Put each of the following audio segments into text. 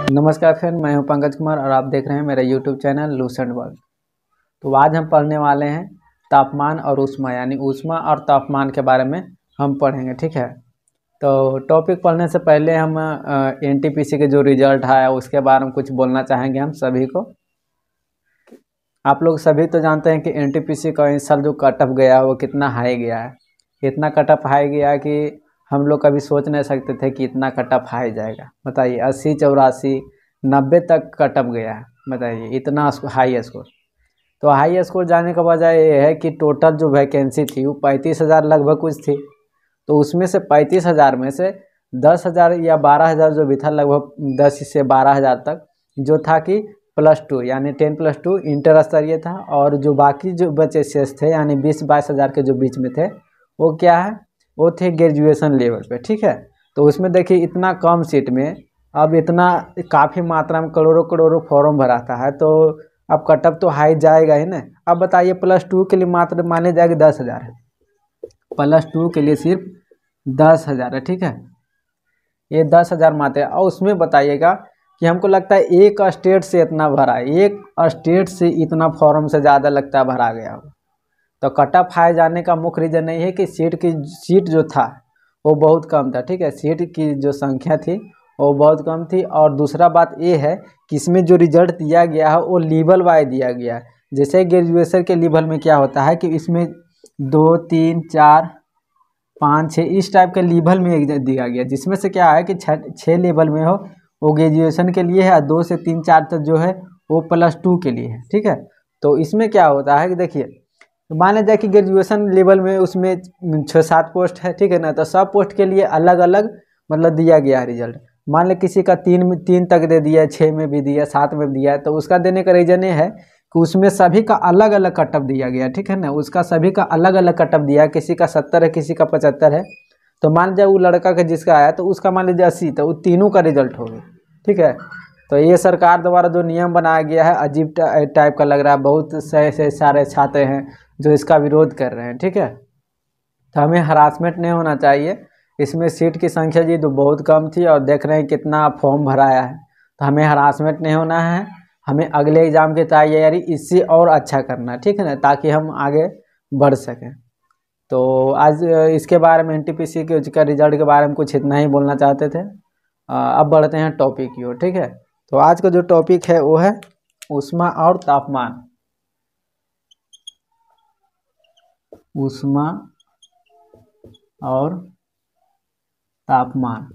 नमस्कार फ्रेंड, मैं हूं पंकज कुमार और आप देख रहे हैं मेरा यूट्यूब चैनल लूसेंट वर्ल्ड। तो आज हम पढ़ने वाले हैं तापमान और ऊष्मा, यानी ऊष्मा और तापमान के बारे में हम पढ़ेंगे। ठीक है, तो टॉपिक पढ़ने से पहले हम एनटीपीसी के जो रिजल्ट आया उसके बारे में कुछ बोलना चाहेंगे हम सभी को। आप लोग सभी तो जानते हैं कि एनटीपीसी का इस साल जो कटअप गया वो कितना हाई गया है। इतना कटअप हाई गया कि हम लोग कभी सोच नहीं सकते थे कि इतना कटअप हाई जाएगा। बताइए, 80, 84, 90 तक कटअप गया है। बताइए, इतना हाई स्कोर। तो हाई स्कोर जाने का वजह ये है कि टोटल जो वैकेंसी थी वो 35,000 लगभग कुछ थी। तो उसमें से 35,000 में से 10,000 या 12,000 जो भी था, लगभग 10 से 12,000 तक जो था कि +2 यानी 10+2 इंटर स्तरीय था। और जो बाकी जो बचे शेष थे यानी 20-22 हज़ार के जो बीच में थे वो क्या है, वो थे ग्रेजुएशन लेवल पे। ठीक है, तो उसमें देखिए इतना कम सीट में अब इतना काफ़ी मात्रा में करोड़ों करोड़ों फॉर्म भराता है, तो अब कटअप तो हाई जाएगा ही ना। अब बताइए, +2 के लिए मात्र माने जाएगी 10,000 है। +2 के लिए सिर्फ 10,000 है। ठीक है, ये 10,000 मात्र है। और उसमें बताइएगा कि हमको लगता है एक स्टेट से इतना भरा है, एक स्टेट से इतना फॉर्म से ज़्यादा लगता है भरा गया होगा। तो कटअप हाई जाने का मुख्य रीज़न नहीं है कि सीट जो था वो बहुत कम था। ठीक है, सीट की जो संख्या थी वो बहुत कम थी। और दूसरा बात ये है कि इसमें जो रिजल्ट दिया गया है वो लेवल वाइज दिया गया है। जैसे ग्रेजुएशन के लेवल में क्या होता है कि इसमें 2, 3, 4, 5, 6 इस टाइप के लेवल में दिया गया, जिसमें से क्या है कि 6 लेवल में हो वो ग्रेजुएशन के लिए है, 2 से 3, 4 तक जो है वो +2 के लिए है। ठीक है, तो इसमें क्या होता है कि देखिए, तो मान लीजिए कि ग्रेजुएशन लेवल में उसमें 6-7 पोस्ट है। ठीक है ना, तो सब पोस्ट के लिए अलग अलग मतलब दिया गया है रिजल्ट। मान लीजिए किसी का 3 तक दे दिया, 6 में भी दिया, 7 में भी दिया है, तो उसका देने का रीज़न ये है कि उसमें सभी का अलग अलग कटअप दिया गया। ठीक है ना, उसका सभी का अलग अलग कटअप दिया है। किसी का 70 है, किसी का 75 है। तो मान लीजिए वो लड़का का जिसका आया तो उसका मान लीजिए 80, तो वो तीनों का रिजल्ट होगा। ठीक है, तो ये सरकार द्वारा जो नियम बनाया गया है अजीब टाइप का लग रहा है। बहुत से सारे छात्र हैं जो इसका विरोध कर रहे हैं। ठीक है, तो हमें हरासमेंट नहीं होना चाहिए। इसमें सीट की संख्या जी तो बहुत कम थी और देख रहे हैं कितना फॉर्म भराया है, तो हमें हरासमेंट नहीं होना है। हमें अगले एग्ज़ाम की तैयारी इससे और अच्छा करना है। ठीक है ना, ताकि हम आगे बढ़ सकें। तो आज इसके बारे में एनटीपीसी के रिजल्ट के बारे में कुछ इतना ही बोलना चाहते थे। अब बढ़ते हैं टॉपिक की ओर। ठीक है, तो आज का जो टॉपिक है वो है ऊष्मा और तापमान। ऊष्मा और तापमान,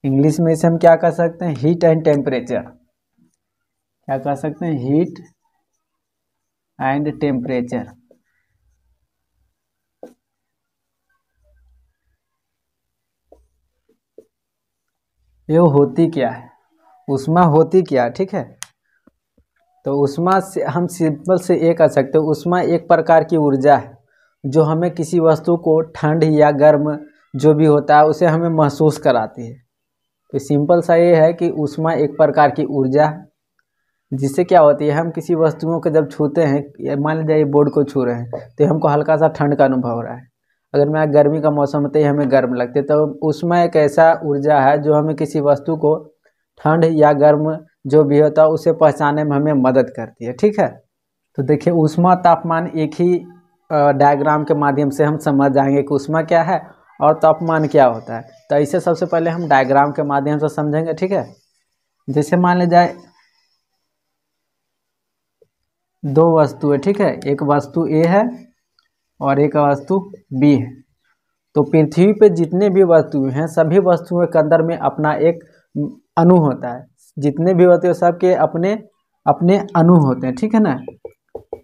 इंग्लिश में इसे हम क्या कह सकते हैं, हीट एंड टेम्परेचर। क्या कह सकते हैं, हीट एंड टेम्परेचर। ये होती क्या है, ऊष्मा होती क्या है। ठीक है, तो ऊष्मा से हम सिंपल से ये कह सकते हैं, ऊष्मा एक प्रकार की ऊर्जा है जो हमें किसी वस्तु को ठंड या गर्म जो भी होता है उसे हमें महसूस कराती है। तो सिंपल सा ये है कि ऊष्मा एक प्रकार की ऊर्जा है जिससे क्या होती है, हम किसी वस्तुओं को जब छूते हैं, मान लीजिए ये बोर्ड को छू रहे हैं तो हमको हल्का सा ठंड का अनुभव हो रहा है। अगर मैं गर्मी का मौसम होता है हमें गर्म लगते है। तो ऊष्मा एक ऐसा ऊर्जा है जो हमें किसी वस्तु को ठंड या गर्म जो भी होता है उसे पहचानने में हमें मदद करती है। ठीक है, तो देखिए ऊष्मा तापमान एक ही डायग्राम के माध्यम से हम समझ जाएंगे कि ऊष्मा क्या है और तापमान क्या होता है। तो इसे सबसे पहले हम डायग्राम के माध्यम से समझेंगे। ठीक है, जैसे मान ले जाए 2 वस्तु है। ठीक है, एक वस्तु ए है और एक वस्तु बी है। तो पृथ्वी पे जितने भी वस्तुएं हैं सभी वस्तुओं के अंदर में अपना एक अणु होता है। जितने भी होते हैं सबके अपने अपने अणु होते हैं। ठीक है ना,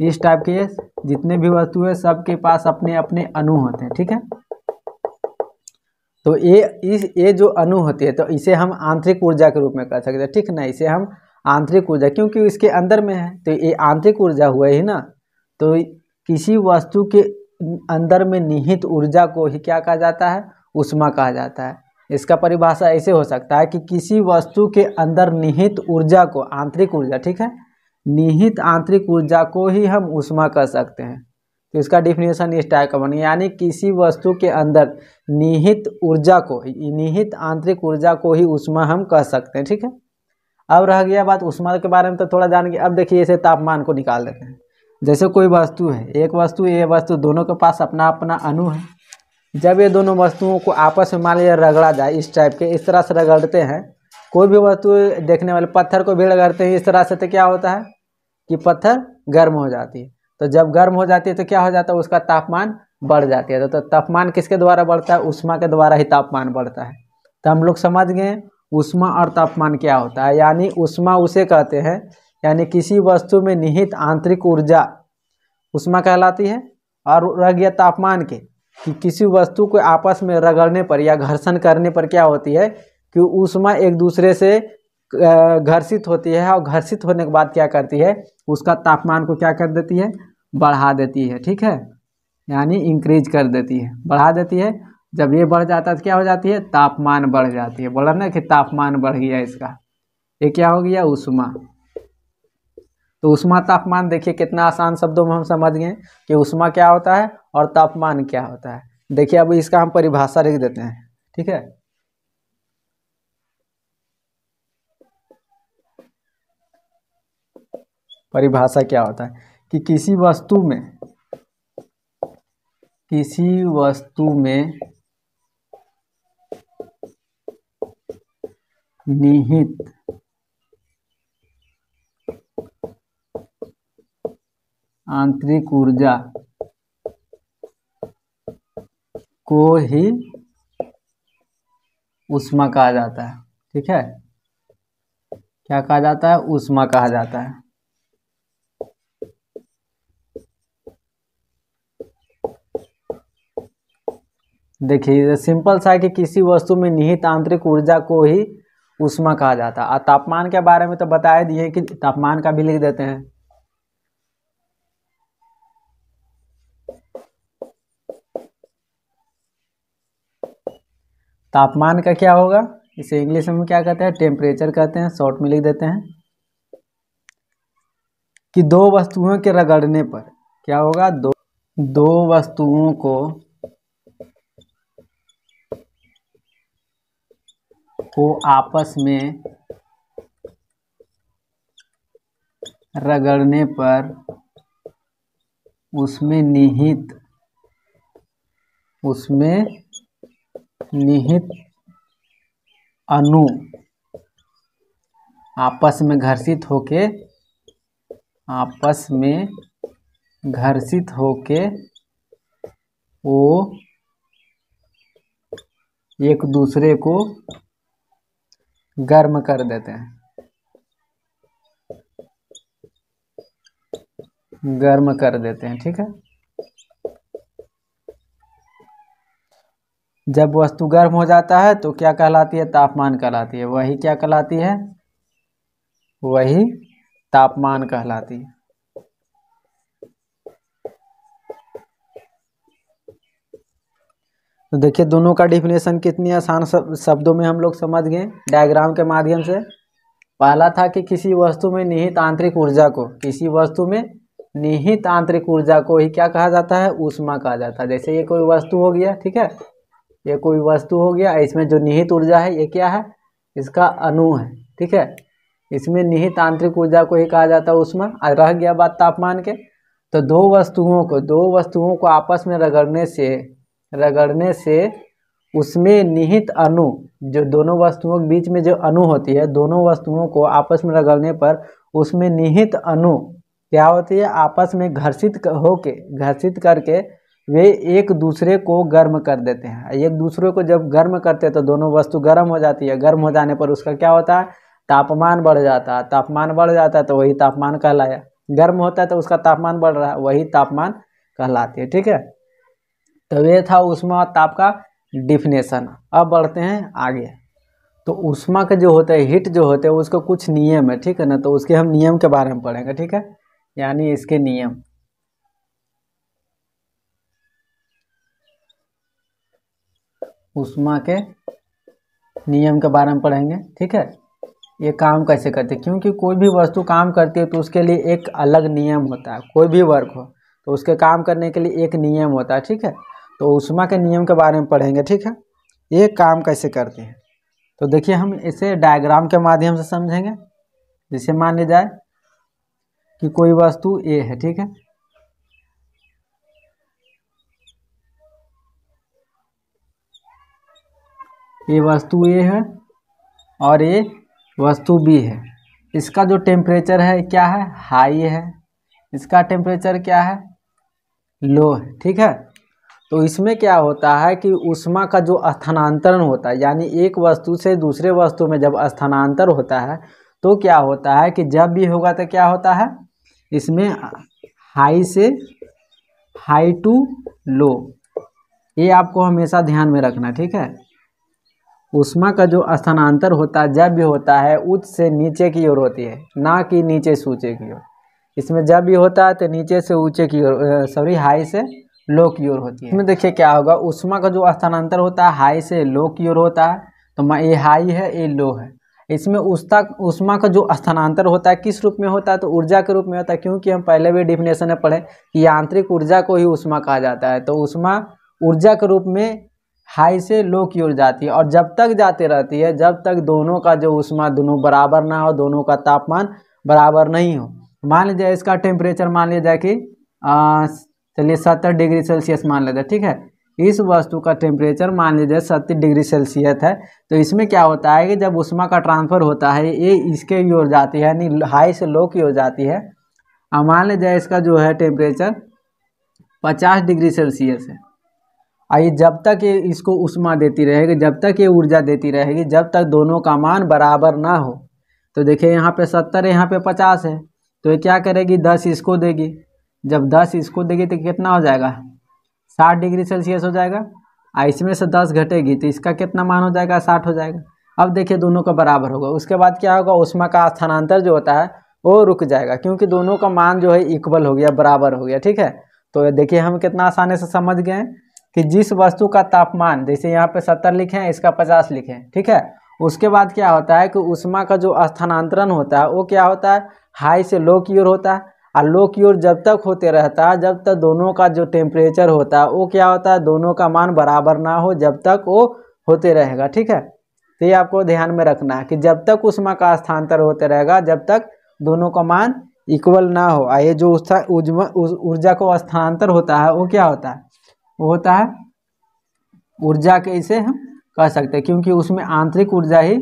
इस टाइप के जितने भी वस्तु है सबके पास अपने अपने अणु होते हैं। ठीक है, तो ये जो अणु होती है तो इसे हम आंतरिक ऊर्जा के रूप में कह सकते हैं। ठीक है ना, इसे हम आंतरिक ऊर्जा, क्योंकि इसके अंदर में है तो ये आंतरिक ऊर्जा हुआ ही ना। तो किसी वस्तु के अंदर में निहित ऊर्जा को ही क्या कहा जाता है, ऊष्मा कहा जाता है। इसका परिभाषा ऐसे हो सकता है कि किसी वस्तु के अंदर निहित ऊर्जा को, आंतरिक ऊर्जा, ठीक है, निहित आंतरिक ऊर्जा को ही हम ऊष्मा कह सकते हैं। तो इसका डिफिनेशन इस टाइप का बनेगा, यानी किसी वस्तु के अंदर निहित ऊर्जा को, निहित आंतरिक ऊर्जा को ही ऊष्मा हम कह सकते हैं। ठीक है, अब रह गया बात ऊष्मा के बारे में तो थोड़ा जान गए। अब देखिए इसे तापमान को निकाल देते हैं। जैसे कोई वस्तु है, एक वस्तु ये वस्तु, दोनों के पास अपना अपना अणु है। जब ये दोनों वस्तुओं को आपस में मान लिया रगड़ा जाए, इस टाइप के, इस तरह से रगड़ते हैं, कोई भी वस्तु देखने वाले पत्थर को भी रगड़ते हैं इस तरह से, तो क्या होता है कि पत्थर गर्म हो जाती है। तो जब गर्म हो जाती है तो क्या हो जाता है, उसका तापमान बढ़ जाती है। तो तापमान किसके द्वारा बढ़ता है, ऊष्मा के द्वारा ही तापमान बढ़ता है। तो हम लोग समझ गए ऊष्मा और तापमान क्या होता है। यानी ऊष्मा उसे कहते हैं, यानी किसी वस्तु में निहित आंतरिक ऊर्जा ऊष्मा कहलाती है। और रह गया तापमान के, कि किसी वस्तु को आपस में रगड़ने पर या घर्षण करने पर क्या होती है कि ऊष्मा एक दूसरे से घर्षित होती है, और घर्षित होने के बाद क्या करती है, उसका तापमान को क्या कर देती है, बढ़ा देती है। ठीक है, यानी इंक्रीज कर देती है, बढ़ा देती है। जब ये बढ़ जाता है तो क्या हो जाती है, तापमान बढ़ जाती है। बोला ना कि तापमान बढ़ गया इसका, ये क्या हो गया, ऊष्मा। तो ऊष्मा तापमान देखिए कितना आसान शब्दों में हम समझ गए कि ऊष्मा क्या होता है और तापमान क्या होता है। देखिए अब इसका हम परिभाषा लिख देते हैं। ठीक है, परिभाषा क्या होता है कि किसी वस्तु में निहित आंतरिक ऊर्जा को ही ऊष्मा कहा जाता है। ठीक है, क्या कहा जाता है, ऊष्मा कहा जाता है। देखिए सिंपल सा है कि किसी वस्तु में निहित आंतरिक ऊर्जा को ही ऊष्मा कहा जाता है। और तापमान के बारे में तो बताया दिए कि तापमान का भी लिख देते हैं। तापमान का क्या होगा, इसे इंग्लिश में क्या कहते हैं, टेम्परेचर कहते हैं, शॉर्ट में लिख देते हैं। कि दो वस्तुओं के रगड़ने पर क्या होगा, दो वस्तुओं को आपस में रगड़ने पर उसमें निहित अणु आपस में घर्षित होके वो एक दूसरे को गर्म कर देते हैं, ठीक है। जब वस्तु गर्म हो जाता है तो क्या कहलाती है, तापमान कहलाती है। वही क्या कहलाती है, वही तापमान कहलाती है। तो देखिए दोनों का डिफिनेशन कितनी आसान शब्दों में हम लोग समझ गए डायग्राम के माध्यम से। पहला था कि किसी वस्तु में निहित आंतरिक ऊर्जा को ही क्या कहा जाता है, ऊष्मा कहा जाता है। जैसे ये कोई वस्तु हो गया, ठीक है, ये कोई वस्तु हो गया, इसमें जो निहित ऊर्जा है ये क्या है, इसका अणु है, ठीक है। इसमें निहित आंतरिक ऊर्जा को ही कहा जाता है ऊष्मा। रह गया बात तापमान के, तो दो वस्तुओं को आपस में रगड़ने से उसमें निहित अणु, जो दोनों वस्तुओं के बीच में जो अणु होती है, दोनों वस्तुओं को आपस में रगड़ने पर उसमें निहित अणु क्या होती है, आपस में घर्षित करके वे एक दूसरे को गर्म कर देते हैं। एक दूसरे को जब गर्म करते हैं तो दोनों वस्तु गर्म हो जाती है। गर्म हो जाने पर उसका क्या होता है, तापमान बढ़ जाता है। तापमान बढ़ जाता है तो वही तापमान कहलाया। गर्म होता है तो उसका तापमान बढ़ रहा है, वही तापमान कहलाती है, ठीक है। तो ये था ऊष्मा और ताप का डिफिनेशन। अब बढ़ते हैं आगे। तो ऊष्मा के जो होते हैं, हीट जो होते हैं, उसका कुछ नियम है, ठीक है ना। तो उसके हम नियम के बारे में पढ़ेंगे, ठीक है, यानी इसके नियम। ऊष्मा के नियम के बारे में पढ़ेंगे, ठीक है। ये काम कैसे करते हैं, क्योंकि कोई भी वस्तु काम करती है तो उसके लिए एक अलग नियम होता है। कोई भी वर्क हो तो उसके काम करने के लिए एक नियम होता है, ठीक है। तो ऊष्मा के नियम के बारे में पढ़ेंगे, ठीक है। ये काम कैसे करते हैं तो देखिए हम इसे डायग्राम के माध्यम से समझेंगे। जैसे मान ली जाए कि कोई वस्तु ए है, ठीक है। ये वस्तु ए है और ये वस्तु बी है। इसका जो टेम्परेचर है क्या है, हाई है। इसका टेम्परेचर क्या है, लो है, ठीक है। तो इसमें क्या होता है कि ऊष्मा का जो स्थानांतरण होता है, यानी एक वस्तु से दूसरे वस्तु में जब स्थानांतर होता है तो क्या होता है कि जब भी होगा तो क्या होता है, इसमें हाई से हाई टू लो, ये आपको हमेशा ध्यान में रखना, ठीक है। ऊष्मा का जो स्थानांतर होता है जब भी होता है उच्च से नीचे की ओर होती है, ना कि नीचे से ऊंचे की ओर। इसमें जब भी होता है तो नीचे से ऊंचे की ओर, हाई से लो की ओर होती है। इसमें देखिए क्या होगा, ऊष्मा का जो स्थानांतर होता है हाई से लो की ओर होता है। तो ये हाई है, ये लो है। इसमें ऊष्मा का जो स्थानांतर होता है किस रूप में होता है, तो ऊर्जा के रूप में होता है, क्योंकि हम पहले भी डिफिनेशन में पढ़े कि आंतरिक ऊर्जा को ही ऊष्मा कहा जाता है। तो ऊष्मा ऊर्जा के रूप में हाई से लो की ओर जाती है और जब तक जाती रहती है जब तक दोनों का जो ऊष्मा दोनों बराबर ना हो, दोनों का तापमान बराबर नहीं हो। मान लीजिए इसका टेम्परेचर मान लिया जाए कि चलिए 70 डिग्री सेल्सियस मान लेते हैं, ठीक है। इस वस्तु का टेम्परेचर मान लीजिए 70 डिग्री सेल्सियस है। तो इसमें क्या होता है कि जब ऊष्मा का ट्रांसफर होता है ये इसके की ओर जाती है, यानी हाई से लो की ओर जाती है। अब मान लीजिए इसका जो है टेम्परेचर 50 डिग्री सेल्सियस है। आइए जब तक ये इसको ऊष्मा देती रहेगी, जब तक ये ऊर्जा देती रहेगी, जब तक दोनों का मान बराबर ना हो। तो देखिए यहाँ पे 70 है, यहाँ पे 50 है, तो ये क्या करेगी, 10 इसको देगी। जब 10 इसको देगी तो कितना हो जाएगा, 60 डिग्री सेल्सियस हो जाएगा। इसमें से 10 घटेगी तो इसका कितना मान हो जाएगा, 60 हो जाएगा। अब देखिए दोनों का बराबर होगा। उसके बाद क्या होगा, ऊष्मा का स्थानांतर जो होता है वो रुक जाएगा, क्योंकि दोनों का मान जो है इक्वल हो गया, बराबर हो गया, ठीक है। तो देखिए हम कितना आसानी से समझ गए कि जिस वस्तु का तापमान, जैसे यहाँ पे 70 लिखे हैं, इसका 50 लिखे हैं, ठीक है। उसके बाद क्या होता है कि ऊष्मा का जो स्थानांतरण होता है वो क्या होता है, हाई से लो की ओर होता है। और लो की ओर जब तक होते रहता है जब तक दोनों का जो टेम्परेचर होता है वो क्या होता है, दोनों का मान बराबर ना हो, जब तक वो होते रहेगा, ठीक है। तो ये आपको ध्यान में रखना है कि जब तक ऊष्मा का स्थानांतरण होते रहेगा जब तक दोनों का मान इक्वल ना हो। ये जो ऊर्जा को स्थानांतर होता है वो क्या होता है, वो होता है ऊर्जा के, इसे हम कह सकते हैं, क्योंकि उसमें आंतरिक ऊर्जा ही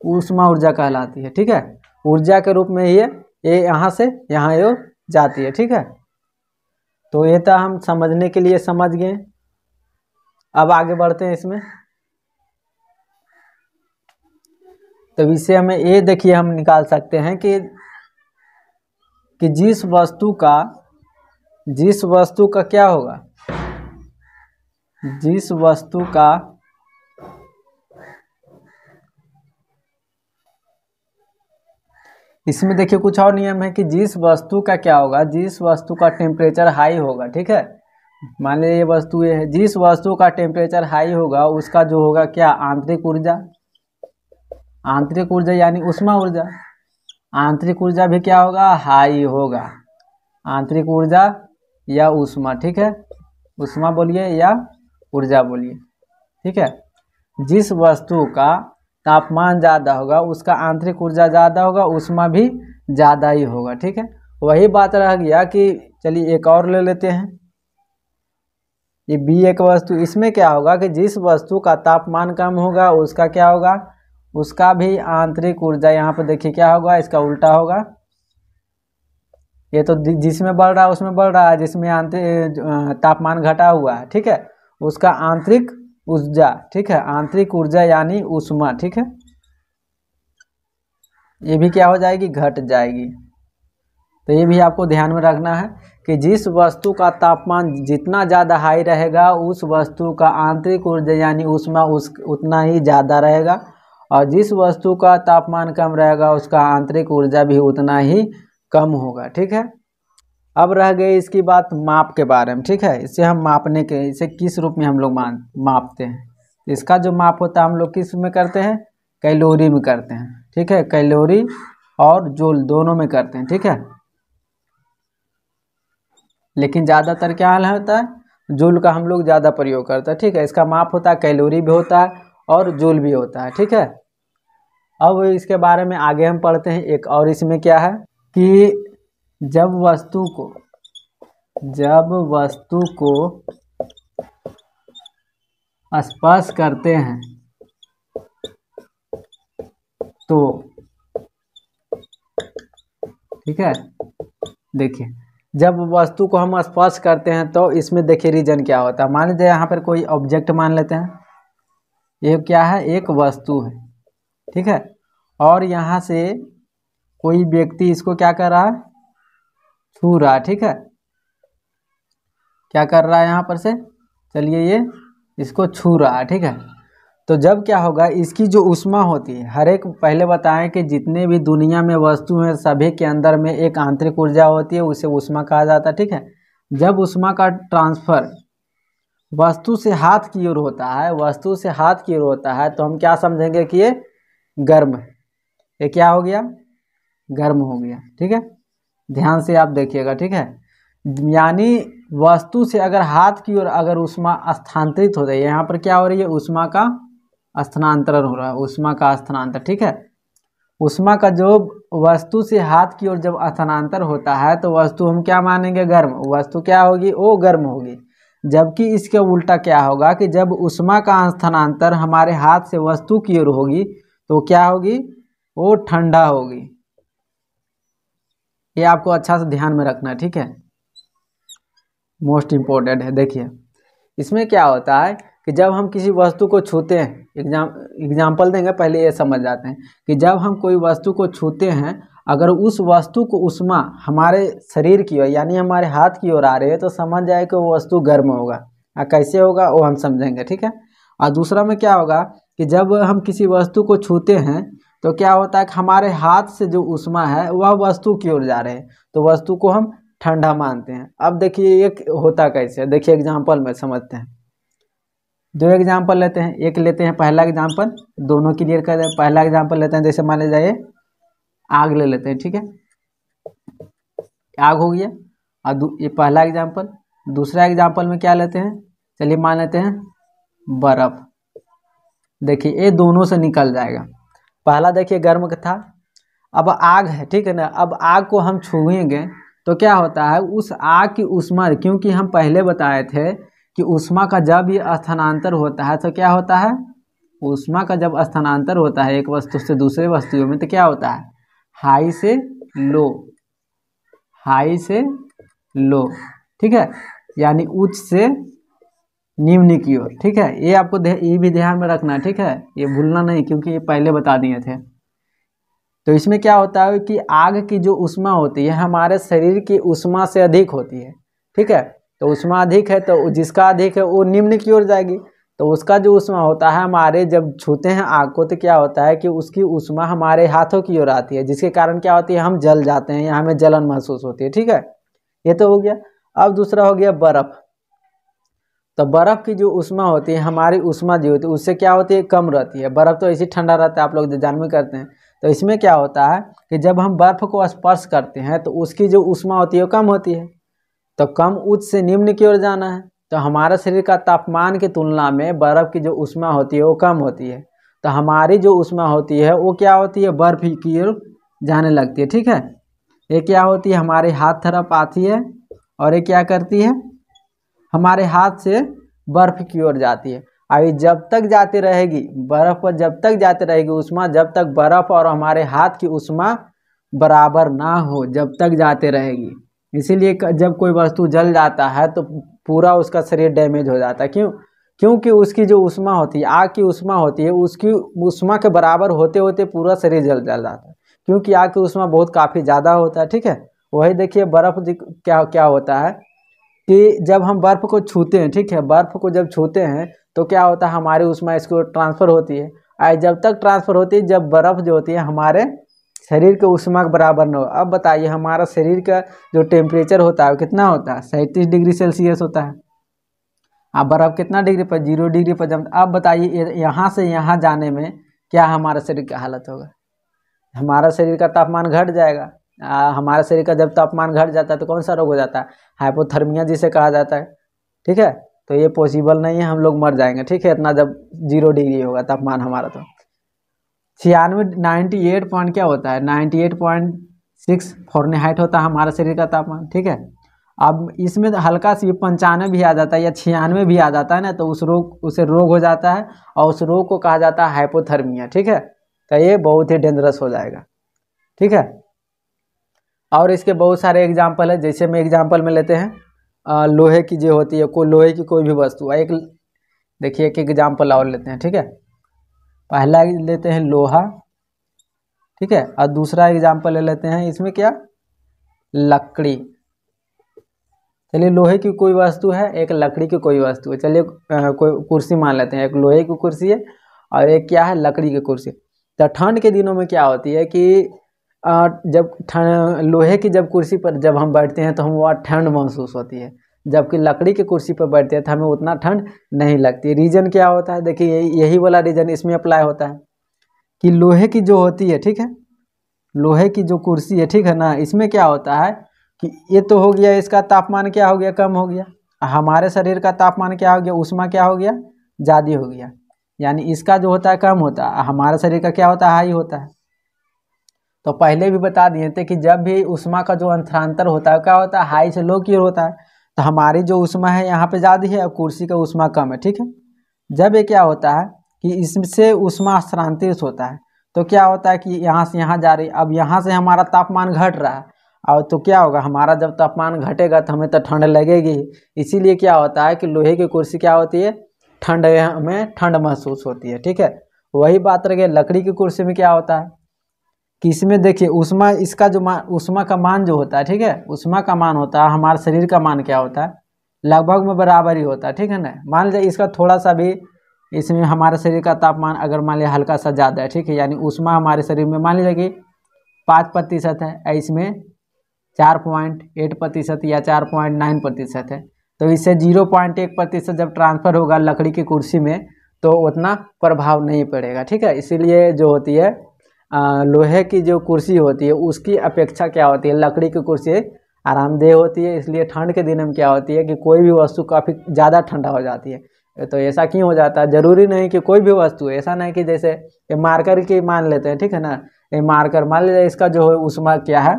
ऊष्मा ऊर्जा कहलाती है, ठीक है। ऊर्जा के रूप में ये यहाँ से यहाँ ये जाती है, ठीक है। तो ये तो हम समझने के लिए समझ गए। अब आगे बढ़ते हैं इसमें। तो इससे हमें ये देखिए हम निकाल सकते हैं कि जिस वस्तु का क्या होगा, जिस वस्तु का इसमें देखिए कुछ और नियम है कि जिस वस्तु का क्या होगा, जिस वस्तु का टेम्परेचर हाई होगा, ठीक है। मान लीजिए ये वस्तु ये है, जिस वस्तु का टेम्परेचर हाई होगा उसका जो होगा क्या, आंतरिक ऊर्जा। आंतरिक ऊर्जा यानी ऊष्मा ऊर्जा। आंतरिक ऊर्जा भी क्या होगा, हाई होगा। आंतरिक ऊर्जा या ऊष्मा, ठीक है। ऊष्मा बोलिए या ऊर्जा बोलिए, ठीक है। जिस वस्तु का तापमान ज़्यादा होगा उसका आंतरिक ऊर्जा ज़्यादा होगा, ऊष्मा भी ज़्यादा ही होगा, ठीक है। वही बात रह गया कि चलिए एक और ले लेते हैं, ये बी एक वस्तु। इसमें क्या होगा कि जिस वस्तु का तापमान कम होगा उसका क्या होगा, उसका भी आंतरिक ऊर्जा, यहाँ पर देखिए क्या होगा, इसका उल्टा होगा। ये तो जिसमें बढ़ रहा है उसमें बढ़ रहा है, जिसमें आंतरिक तापमान घटा हुआ है, ठीक है, उसका आंतरिक ऊर्जा, ठीक है, आंतरिक ऊर्जा यानी ऊष्मा, ठीक है, ये भी क्या हो जाएगी, घट जाएगी। तो ये भी आपको ध्यान में रखना है कि जिस वस्तु का तापमान जितना ज़्यादा हाई रहेगा उस वस्तु का आंतरिक ऊर्जा यानी ऊष्मा उतना ही ज़्यादा रहेगा, और जिस वस्तु का तापमान कम रहेगा उसका आंतरिक ऊर्जा भी उतना ही कम होगा, ठीक है। अब रह गई इसकी बात माप के बारे में, ठीक है। इसे हम मापने के, इसे किस रूप में हम लोग मापते हैं। इसका जो माप होता है हम लोग किस में करते हैं, कैलोरी में करते हैं, ठीक है। कैलोरी और जूल दोनों में करते हैं, ठीक है। लेकिन ज़्यादातर क्या हाल होता है, जूल का हम लोग ज़्यादा प्रयोग करते हैं। ठीक है, इसका माप होता है कैलोरी भी होता है और जूल भी होता है। ठीक है, अब इसके बारे में आगे हम पढ़ते हैं। एक और इसमें क्या है कि जब वस्तु को स्पर्श करते हैं तो, ठीक है, देखिए जब वस्तु को हम स्पर्श करते हैं तो इसमें देखिए रीजन क्या होता है। मान लीजिए यहाँ पर कोई ऑब्जेक्ट मान लेते हैं, ये क्या है, एक वस्तु है। ठीक है, और यहाँ से कोई व्यक्ति इसको क्या कर रहा है, छू रहा है। ठीक है, क्या कर रहा है यहाँ पर से, चलिए ये इसको छू रहा है। ठीक है, तो जब क्या होगा, इसकी जो ऊष्मा होती है, हर एक, पहले बताएं कि जितने भी दुनिया में वस्तु हैं सभी के अंदर में एक आंतरिक ऊर्जा होती है, उसे ऊष्मा कहा जाता है। ठीक है, जब ऊष्मा का ट्रांसफर वस्तु से हाथ की ओर होता है, तो हम क्या समझेंगे कि ये गर्म है। ये क्या हो गया, गर्म हो गया। ठीक है, ध्यान से आप देखिएगा। ठीक है, यानी वस्तु से अगर हाथ की ओर अगर ऊष्मा स्थानांतरित हो रही है, यहाँ पर क्या हो रही है, ऊष्मा का स्थानांतरण हो रहा है, ऊष्मा का स्थानांतर। ठीक है, ऊष्मा का जो वस्तु से हाथ की ओर जब स्थानांतर होता है तो वस्तु हम क्या मानेंगे, गर्म। वस्तु क्या होगी, वो गर्म होगी। जबकि इसके उल्टा क्या होगा कि जब ऊष्मा का स्थानांतर हमारे हाथ से वस्तु की ओर होगी तो क्या होगी, वो ठंडा होगी। ये आपको अच्छा से ध्यान में रखना है। ठीक है, मोस्ट इम्पोर्टेंट है। देखिए इसमें क्या होता है कि जब हम किसी वस्तु को छूते हैं, एग्जाम्पल देंगे, पहले ये समझ जाते हैं कि जब हम कोई वस्तु को छूते हैं, अगर उस वस्तु को ऊष्मा हमारे शरीर की ओर यानी हमारे हाथ की ओर आ रही है तो समझ जाए कि वो वस्तु गर्म होगा। कैसे होगा वो हम समझेंगे। ठीक है, और दूसरा में क्या होगा कि जब हम किसी वस्तु को छूते हैं तो क्या होता है कि हमारे हाथ से जो ऊष्मा है वह वस्तु की ओर जा रहे हैं, तो वस्तु को हम ठंडा मानते हैं। अब देखिए एक होता कैसे, देखिए एग्जाम्पल में समझते हैं। दो एग्जाम्पल लेते हैं, एक लेते हैं पहला एग्जाम्पल, दोनों क्लियर कर दें। पहला एग्जाम्पल लेते हैं, जैसे मान लीजिए जाइए आग ले लेते हैं। ठीक है, आग हो गया, और ये पहला एग्जाम्पल। दूसरा एग्जाम्पल में क्या लेते हैं, चलिए मान लेते हैं बर्फ। देखिए ये दोनों से निकल जाएगा। पहला देखिए गर्म था, अब आग है। ठीक है ना, अब आग को हम छुएंगे तो क्या होता है, उस आग की ऊष्मा, क्योंकि हम पहले बताए थे कि ऊष्मा का जब ये स्थानांतर होता है तो क्या होता है, ऊष्मा का जब स्थानांतर होता है एक वस्तु से दूसरे वस्तु में तो क्या होता है, हाई से लो, हाई से लो। ठीक है, यानी उच्च से निम्न की ओर। ठीक है, ये आपको ये भी ध्यान में रखना है। ठीक है, ये भूलना नहीं, क्योंकि ये पहले बता दिए थे। तो इसमें क्या होता है कि आग की जो ऊष्मा होती है हमारे शरीर की ऊष्मा से अधिक होती है। ठीक है, तो ऊष्मा अधिक है तो जिसका अधिक है वो निम्न की ओर जाएगी, तो उसका जो ऊष्मा होता है हमारे जब छूते हैं आग को तो क्या होता है कि उसकी ऊष्मा हमारे हाथों की ओर आती है, जिसके कारण क्या होती है, हम जल जाते हैं या हमें जलन महसूस होती है। ठीक है, ये तो हो गया। अब दूसरा हो गया बर्फ। तो बर्फ की जो ऊष्मा होती है, हमारी ऊष्मा जो होती है उससे क्या होती है, कम रहती है। बर्फ तो ऐसे ठंडा रहता है, आप लोग जानवे करते हैं। तो इसमें क्या होता है कि जब हम बर्फ को स्पर्श करते हैं तो उसकी जो ऊष्मा होती है वो कम होती है, तो कम उच्च से निम्न की ओर जाना है। तो हमारा शरीर का तापमान की तुलना में बर्फ की जो ऊष्मा होती है वो कम होती है, तो हमारी जो ऊष्मा होती है वो क्या होती है, बर्फ की ओर जाने लगती है। ठीक है, ये क्या होती है, हमारे हाथ तरफ आती है और ये क्या करती है, हमारे हाथ से बर्फ की ओर जाती है। अभी जब तक जाती रहेगी बर्फ पर, जब तक जाती रहेगी ऊष्मा, जब तक बर्फ और हमारे हाथ की ऊष्मा बराबर ना हो, जब तक जाते रहेगी। इसीलिए जब कोई वस्तु जल जाता है तो पूरा उसका शरीर डैमेज हो जाता है। क्यों, क्योंकि उसकी जो ऊष्मा होती है, आग की ऊष्मा होती है, उसकी ऊष्मा के बराबर होते होते पूरा शरीर जल जाता है, क्योंकि आग की ऊष्मा बहुत काफ़ी ज़्यादा होता है। ठीक है, वही देखिए बर्फ क्या क्या होता है कि जब हम बर्फ़ को छूते हैं, ठीक है, बर्फ़ को जब छूते हैं तो क्या होता है, हमारी ऊष्मा इसको ट्रांसफ़र होती है। और जब तक ट्रांसफ़र होती है, जब बर्फ़ जो होती है हमारे शरीर के ऊष्मा के बराबर न हो। अब बताइए हमारा शरीर का जो टेम्परेचर होता है कितना होता है, 37 डिग्री सेल्सियस होता है। अब बर्फ़ कितना डिग्री पर, 0 डिग्री पर जब। अब बताइए यहाँ से यहाँ जाने में क्या हमारा शरीर का हालत होगा, हमारा शरीर का तापमान घट जाएगा। हमारे शरीर का जब तापमान घट जाता है तो कौन सा रोग हो जाता है, हाइपोथर्मिया जिसे कहा जाता है। ठीक है, तो ये पॉसिबल नहीं है, हम लोग मर जाएंगे। ठीक है, इतना जब 0 डिग्री होगा तापमान हमारा। तो 98 पॉइंट क्या होता है, 98.6 फ़ारेनहाइट होता है हमारे शरीर का तापमान। ठीक है, अब इसमें हल्का सी 95 भी आ जाता है या 96 भी आ जाता है ना, तो उसे रोग हो जाता है और उस रोग को कहा जाता है हाइपोथर्मिया। ठीक है, तो ये बहुत ही डेंजरस हो जाएगा। ठीक है, और इसके बहुत सारे एग्जाम्पल है, जैसे में एग्जाम्पल में लेते हैं लोहे की जो होती है, लोहे की कोई भी वस्तु। एक देखिए एक एग्जाम्पल और लेते हैं। ठीक है, पहला लेते हैं लोहा। ठीक है, और दूसरा एग्जाम्पल ले लेते हैं इसमें क्या, लकड़ी। चलिए लोहे की कोई वस्तु है, एक लकड़ी की कोई वस्तु है। चलिए कोई कुर्सी मान लेते हैं, एक लोहे की कुर्सी है और एक क्या है, लकड़ी की कुर्सी। तो ठंड के दिनों में क्या होती है कि जब लोहे की जब कुर्सी पर जब हम बैठते हैं तो हम वह ठंड महसूस होती है, जबकि लकड़ी की कुर्सी पर बैठते हैं तो हमें उतना ठंड नहीं लगती। रीज़न क्या होता है, देखिए यही वाला रीज़न इसमें अप्लाई होता है कि लोहे की जो होती है, ठीक है, लोहे की जो कुर्सी है, ठीक है ना, इसमें क्या होता है कि ये तो हो गया, इसका तापमान क्या हो गया, कम हो गया। हमारे शरीर का तापमान क्या हो गया, ऊष्मा क्या हो गया, ज़्यादा हो गया। यानी इसका जो होता है कम होता है, हमारे शरीर का क्या होता है, हाई होता है। तो पहले भी बता दिए थे कि जब भी ऊष्मा का जो अंतरांतर होता है क्या होता है, हाई से लो की ओर होता है। तो हमारी जो ऊष्मा है यहाँ पे ज़्यादा है और कुर्सी का ऊष्मा कम है। ठीक है, जब ये क्या होता है कि इससे ऊष्मा स्थानांतरित होता है, तो क्या होता है कि यहाँ से यहाँ जा रही, अब यहाँ से हमारा तापमान घट रहा है, और तो क्या होगा, हमारा जब तापमान घटेगा तो हमें तो ठंड लगेगी। इसीलिए क्या होता है कि लोहे की कुर्सी क्या होती है, ठंड, हमें ठंड महसूस होती है। ठीक है, वही बात रह गई लकड़ी की कुर्सी में क्या होता है कि इसमें देखिए ऊष्मा, इसका जो ऊष्मा का मान जो होता है, ठीक है, ऊष्मा का मान होता है, हमारे शरीर का मान क्या होता है, लगभग में बराबर ही होता है। ठीक है ना, मान लीजिए इसका थोड़ा सा भी, इसमें हमारे शरीर का तापमान अगर मान लिया हल्का सा ज़्यादा है, ठीक है, यानी ऊष्मा हमारे शरीर में मान लीजिए कि 5% है, इसमें 4.8% या 4.9% है, तो इससे 0.1% जब ट्रांसफ़र होगा लकड़ी की कुर्सी में तो उतना प्रभाव नहीं पड़ेगा। ठीक है, इसीलिए जो होती है लोहे की जो कुर्सी होती है उसकी अपेक्षा क्या होती है, लकड़ी की कुर्सी आरामदेह होती है। इसलिए ठंड के दिन में क्या होती है कि कोई भी वस्तु काफ़ी ज़्यादा ठंडा हो जाती है। तो ऐसा क्यों हो जाता है, ज़रूरी नहीं कि कोई भी वस्तु, ऐसा नहीं कि जैसे ये मार्कर की मान लेते हैं, ठीक है ना, ये मार्कर मान लीजिए इसका जो है ऊष्मा क्या है,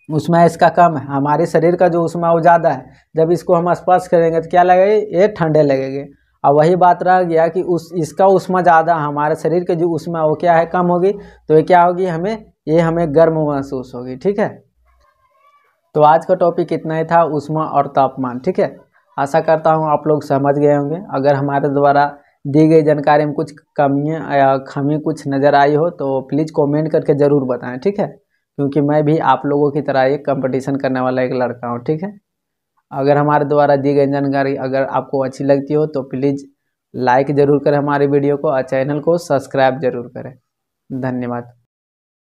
ऊष्मा इसका कम है, हमारे शरीर का जो ऊष्मा वो ज़्यादा है। जब इसको हम स्पर्श करेंगे तो क्या लगेगा, ये ठंडे लगेंगे। और वही बात रह गया कि इसका ऊष्मा ज़्यादा, हमारे शरीर के जो ऊष्मा वो क्या है, कम होगी, तो ये क्या होगी, हमें गर्म महसूस होगी। ठीक है, तो आज का टॉपिक इतना ही था, ऊष्मा और तापमान। ठीक है, आशा करता हूँ आप लोग समझ गए होंगे। अगर हमारे द्वारा दी गई जानकारी में कुछ कमियाँ या खामी कुछ नज़र आई हो तो प्लीज़ कमेंट करके ज़रूर बताएं। ठीक है, क्योंकि मैं भी आप लोगों की तरह एक कंपटीशन करने वाला एक लड़का हूँ। ठीक है, अगर हमारे द्वारा दी गई जानकारी अगर आपको अच्छी लगती हो तो प्लीज़ लाइक ज़रूर करें हमारे वीडियो को और चैनल को सब्सक्राइब ज़रूर करें। धन्यवाद।